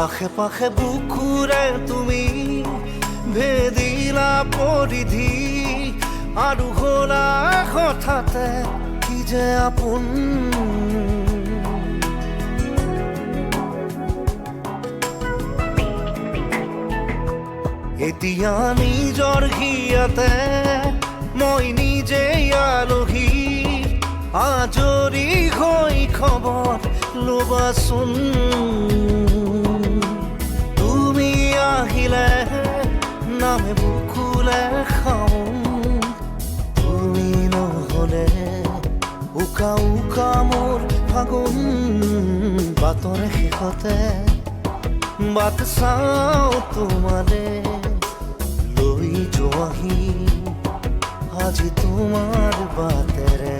আশে পাশে বুকুৰে তুমি ভেদিলা পৰিধি আৰু হলা হঠাতে কি যে আপোন। এতিয়া নিজৰ হিয়াতে মই নিজে আলহী, আজৰি হৈ খবৰ ল'বাচোন। তুমি আহিলে নামে বুকুলে খাওঁ, তুমি নহ'লে উকা উকা মোৰ ফাগুন। বাটৰে শেষতে বাট চাওঁ তোমালে লৈ যোৱাহি আজি তোমাৰ বাটেৰে।